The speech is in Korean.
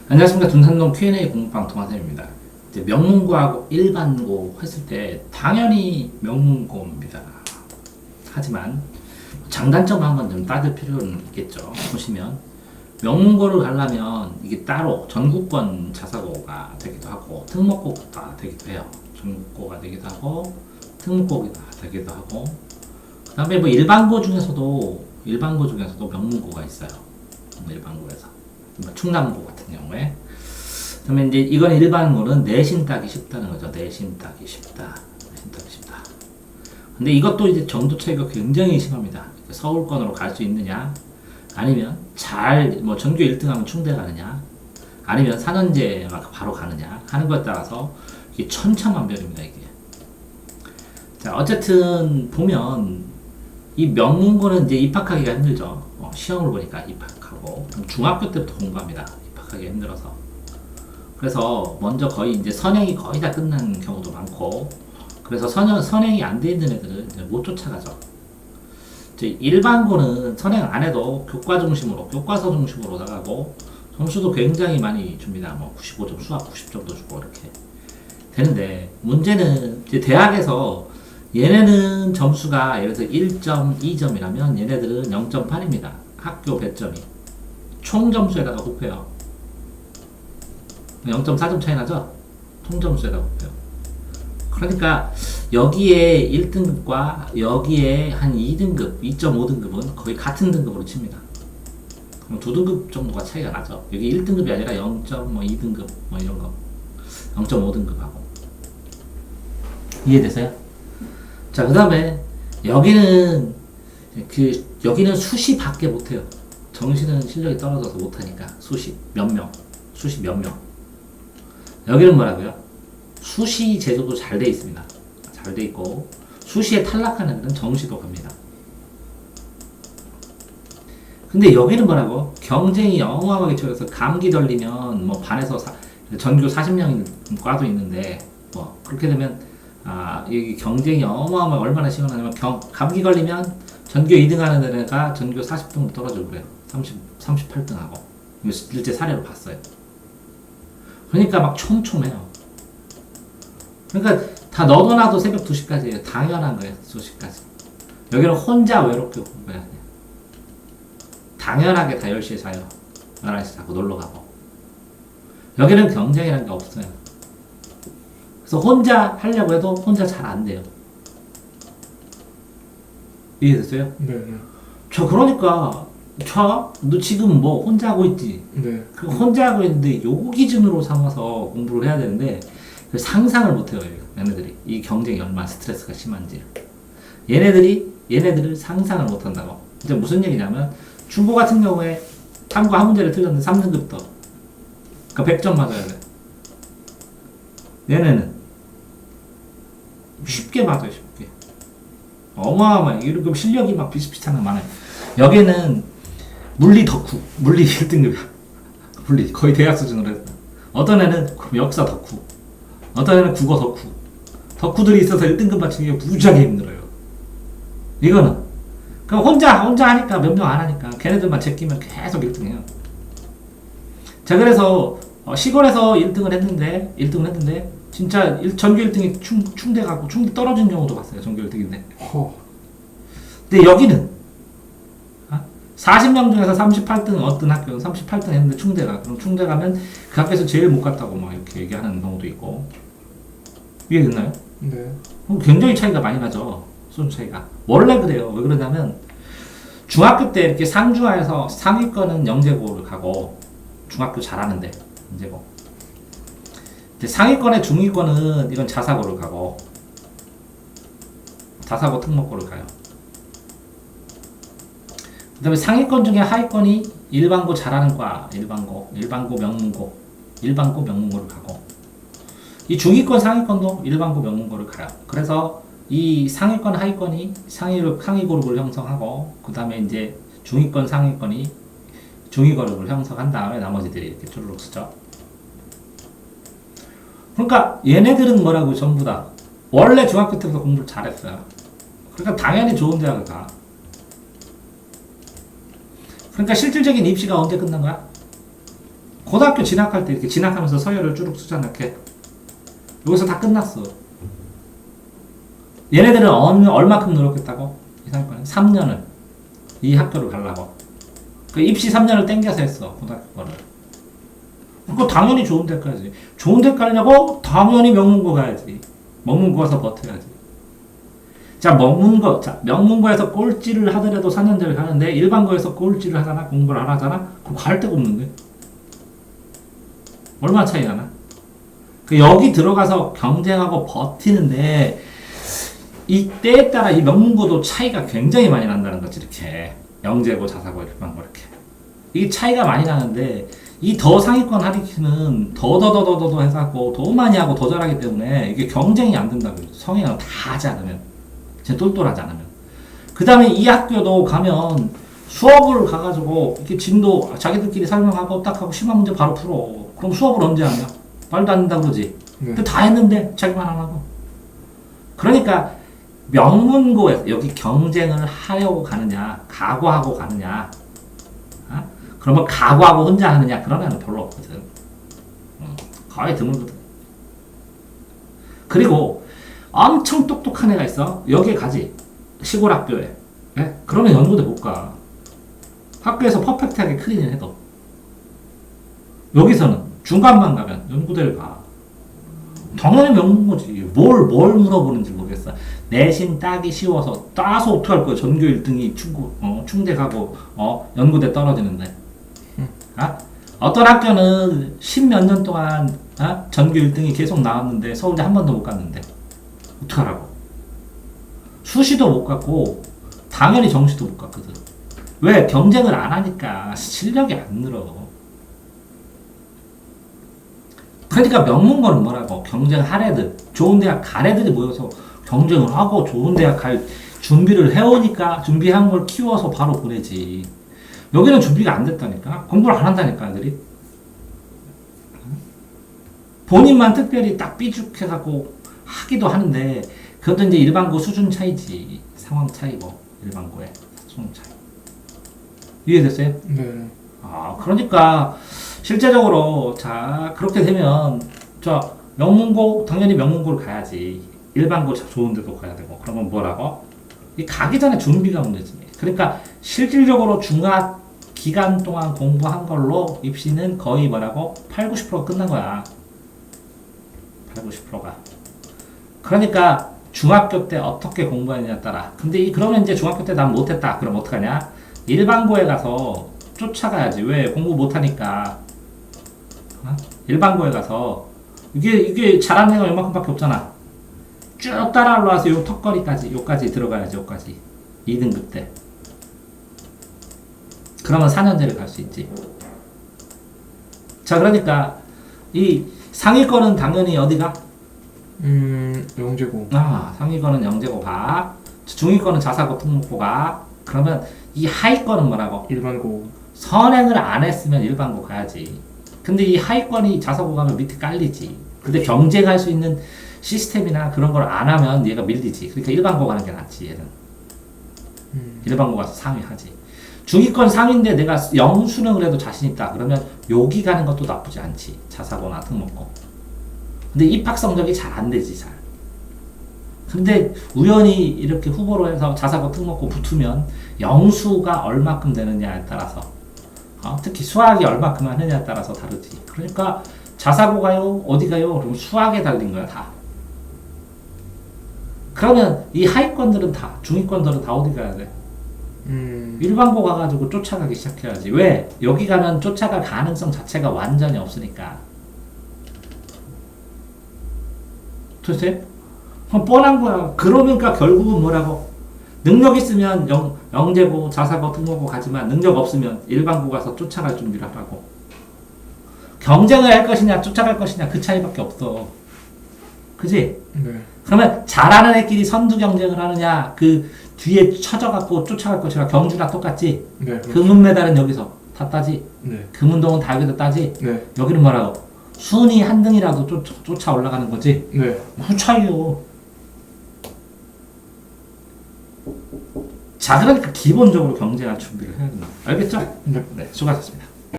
안녕하십니까. 둔산동 Q&A 공부방 동화쌤입니다. 이제 명문고하고 일반고 했을 때 당연히 명문고입니다. 하지만 장단점 한번 좀 따질 필요는 있겠죠. 보시면 명문고를 가려면 이게 따로 전국권 자사고가 되기도 하고 특목고가 되기도 해요. 전국고가 되기도 하고 특목고가 되기도 하고 그 다음에 뭐 일반고 중에서도 명문고가 있어요. 일반고에서 충남고 같은 경우에. 그러면 이제 이건 일반고는 내신 따기 쉽다는 거죠. 내신 따기 쉽다. 근데 이것도 이제 정도 차이가 굉장히 심합니다. 서울권으로 갈 수 있느냐, 아니면 뭐 전교 1등 하면 충대 가느냐, 아니면 4년제 바로 가느냐 하는 것에 따라서 이게 천차만별입니다, 이게. 자, 어쨌든 보면 이 명문고는 이제 입학하기가 힘들죠. 시험을 보니까 입학하고 중학교 때부터 공부합니다. 입학하기 힘들어서. 그래서 먼저 거의 이제 선행이 거의 다 끝난 경우도 많고, 그래서 선행이 안 돼 있는 애들은 이제 못 쫓아가죠. 이제 일반고는 선행 안 해도 교과서 중심으로 나가고 점수도 굉장히 많이 줍니다. 뭐 95점, 수학 90점도 주고 이렇게 되는데, 문제는 이제 대학에서 얘네는 점수가 예를 들어서 1점, 2점이라면 얘네들은 0.8입니다. 학교 배점이. 총 점수에다가 곱해요. 0.4점 차이 나죠? 총 점수에다가 곱해요. 그러니까 여기에 1등급과 여기에 한 2등급, 2.5등급은 거의 같은 등급으로 칩니다. 그럼 2등급 정도가 차이가 나죠. 여기 1등급이 아니라 0.2등급 뭐 이런 거. 0.5등급하고. 이해되세요? 자, 그 다음에 여기는 수시 밖에 못해요. 정시는 실력이 떨어져서 못하니까 수시 몇 명. 여기는 뭐라고요? 수시 제도도 잘 돼 있습니다. 잘 돼 있고 수시에 탈락하는 애들은 정시도 갑니다. 근데 여기는 뭐라고? 경쟁이 어마어마하게 치열해서 감기 걸리면 뭐 반에서 전교 40명인 과도 있는데, 뭐 그렇게 되면 여기 경쟁이 어마어마하게 얼마나 시원하냐면 감기 걸리면 전교 2등 하는 애가 전교 40등으로 떨어지고 그래요. 38등 하고. 이거 실제 사례로 봤어요. 그러니까 막 촘촘해요. 그러니까 다 너도 나도 새벽 2시까지예요. 당연한 거예요. 2시까지. 여기는 혼자 외롭게 공부해야 돼요. 당연하게 다 10시에 자요. 11시 자고 놀러 가고. 여기는 경쟁이라는 게 없어요. 그래서 혼자 하려고 해도 혼자 잘 안 돼요. 이해됐어요? 네. 그러니까 너 지금 뭐 혼자 하고 있지? 네. 그 혼자 하고 있는데 요거 기준으로 삼아서 공부를 해야 되는데 상상을 못해요. 얘네들이 이 경쟁이 얼마나 스트레스가 심한지. 얘네들을 상상을 못한다고. 이제 무슨 얘기냐면 중고 같은 경우에 탐구 한 문제를 틀렸는데 3등급 떠. 그러니까 100점 맞아야 돼. 얘네는 쉽게 맞아요. 쉽게. 어마어마해. 이렇게 실력이 막 비슷비슷한 거 많아요. 여기는 물리 덕후. 물리 1등급이야. 물리 거의 대학 수준으로 했어. 어떤 애는 역사 덕후. 어떤 애는 국어 덕후. 덕후들이 있어서 1등급 맞추기가 무지하게 힘들어요. 이거는 그럼 혼자 하니까 몇 명 안 하니까 걔네들만 제끼면 계속 1등해요. 자, 그래서 시골에서 1등을 했는데 진짜 전교 1등이 충대 가고 충대 떨어진 경우도 봤어요. 전교 1등인데. 근데 여기는 40명 중에서 38등 어떤 학교는 38등 했는데 충대가. 그럼 충대 가면 그 학교에서 제일 못 갔다고 막 이렇게 얘기하는 경우도 있고. 이해됐나요? 네. 굉장히 차이가 많이 나죠. 수준 차이가. 원래 그래요. 왜 그러냐면 중학교 때 이렇게 상중하에서 상위권은 영재고를 가고 중학교 잘하는데 영재고. 이제 상위권에 중위권은 이건 자사고를 가고 자사고 특목고를 가요. 그 다음에 상위권 중에 하위권이 일반고 잘하는 과, 일반고 명문고를 가고, 이 중위권 상위권도 일반고 명문고를 가요. 그래서 이 상위권 하위권이 상위 그룹을 형성하고, 그 다음에 이제 중위권 상위권이 중위 그룹을 형성한 다음에 나머지들이 이렇게 주르륵 쓰죠. 그러니까 얘네들은 뭐라고 전부 다 원래 중학교 때부터 공부를 잘했어요. 그러니까 당연히 좋은 대학을 가. 그러니까 실질적인 입시가 언제 끝난 거야? 고등학교 진학할 때 이렇게 진학하면서 서열을 쭉 쓰잖아. 이렇게. 여기서 다 끝났어. 얘네들은 얼마큼 노력했다고? 이 상위권은 3년을 이 학교를 가려고. 그 입시 3년을 땡겨서 했어. 고등학교 거를. 그거 당연히 좋은 데 가야지. 좋은 데 가려고 당연히 명문고 가야지. 명문고 가서 버텨야지. 자, 명문고에서 꼴찌를 하더라도 4년제를 가는데 일반고에서 꼴찌를 하잖아. 공부를 안 하잖아. 그럼 갈 데가 없는데. 얼마나 차이가 나? 여기 들어가서 경쟁하고 버티는데 이 때에 따라 이 명문고도 차이가 굉장히 많이 난다는 거지. 이렇게 영재고 자사고 일반고 이렇게 이게 차이가 많이 나는데 이 더 상위권 하리키는 더 해갖고 더 많이 하고 더 잘하기 때문에 이게 경쟁이 안 된다고. 성향을 다 하지 않으면, 진짜 똘똘하지 않으면. 그 다음에 이 학교도 가면 수업을 가가지고 이렇게 진도 자기들끼리 설명하고 딱 하고 심화 문제 바로 풀어. 그럼 수업을 언제 하냐? 말도 안 된다 그러지. 근데 다 했는데 자기만 안 하고. 그러니까 명문고에서 여기 경쟁을 하려고 가느냐, 각오하고 가느냐, 그러면 각오하고 혼자 하느냐, 그런 애는 별로 없거든. 거의 드물거든. 그리고 엄청 똑똑한 애가 있어. 여기에 가지. 시골 학교에. 네? 그러면 연구대 못 가. 학교에서 퍼펙트하게 클린을 해도. 여기서는 중간만 가면 연구대를 가. 당연히 명문고지. 뭘 물어보는지 모르겠어. 내신 따기 쉬워서 따서 어떡할 거야. 전교 1등이 충대 가고 연구대 떨어지는데. 어떤 학교는 10몇 년 동안 전교 1등이 계속 나왔는데 서울대 한 번도 못 갔는데 어떡하라고. 수시도 못 갔고 당연히 정시도 못 갔거든. 왜? 경쟁을 안 하니까 실력이 안 늘어. 그러니까 명문고는 뭐라고? 경쟁할 애들, 좋은 대학 갈 애들이 모여서 경쟁을 하고 좋은 대학 갈 준비를 해오니까 준비한 걸 키워서 바로 보내지. 여기는 준비가 안 됐다니까? 공부를 안 한다니까, 애들이. 본인만 특별히 딱 삐죽해갖고 하기도 하는데, 그것도 이제 일반고 수준 차이지. 상황 차이고, 일반고의 수준 차이. 이해됐어요? 네. 그러니까, 실제적으로, 자, 그렇게 되면, 명문고, 당연히 명문고를 가야지. 일반고 좋은 데도 가야 되고. 그러면 뭐라고? 이 가기 전에 준비가 문제지. 그러니까, 실질적으로 중학 기간 동안 공부한 걸로 입시는 거의 뭐라고? 8, 90%가 끝난 거야. 8, 90%가. 그러니까, 중학교 때 어떻게 공부했느냐에 따라. 근데 그러면 이제 중학교 때 난 못했다. 그럼 어떡하냐? 일반고에 가서 쫓아가야지. 왜? 공부 못하니까. 일반고에 가서 이게 잘하는 애가 요만큼밖에 없잖아. 쭉 따라 올라와서 요 턱걸이까지 요까지 들어가야지. 요까지 2등급 때. 그러면 4년제를 갈 수 있지. 자, 그러니까 이 상위권은 당연히 어디가? 영재고. 상위권은 영재고 가. 중위권은 자사고 특목고 가. 그러면 이 하위권은 뭐라고? 일반고. 선행을 안 했으면 일반고 가야지. 근데 이 하위권이 자사고 가면 밑에 깔리지. 근데 경쟁할 수 있는 시스템이나 그런 걸 안 하면 얘가 밀리지. 그러니까 일반고 가는 게 낫지, 얘는. 일반고 가서 상위하지. 중위권 상위인데 내가 영수능을 해도 자신 있다. 그러면 여기 가는 것도 나쁘지 않지. 자사고나 특목고. 근데 입학 성적이 잘 안 되지, 잘. 근데 우연히 이렇게 후보로 해서 자사고 특목고 붙으면 영수가 얼마큼 되느냐에 따라서 특히 수학이 얼마큼 하느냐에 따라서 다르지. 그러니까 자사고 가요? 어디 가요? 그럼 수학에 달린 거야, 다. 그러면 이 하위권들은 다, 중위권들은 다 어디 가야 돼? 일반고 가가지고 쫓아가기 시작해야지. 왜? 여기 가면 쫓아갈 가능성 자체가 완전히 없으니까. 도대체? 그럼 뻔한 거야. 그러니까 결국은 뭐라고? 능력 있으면 영재고, 자사고, 특목고 가지만 능력 없으면 일반고 가서 쫓아갈 준비를 하라고. 경쟁을 할 것이냐, 쫓아갈 것이냐, 그 차이밖에 없어. 그지? 네. 그러면 잘하는 애끼리 선두 경쟁을 하느냐, 그 뒤에 쳐져갖고 쫓아갈 것이라 경주랑 똑같지? 네. 금은 메달은 여기서 다 따지? 네. 금운동은 다 여기서 따지? 네. 여기는 뭐라고? 순위 한 등이라도 쫓아 올라가는 거지? 네. 무슨 차이요? 자, 그러니까 기본적으로 경쟁할 준비를 해야 된다. 알겠죠? 네. 네, 수고하셨습니다.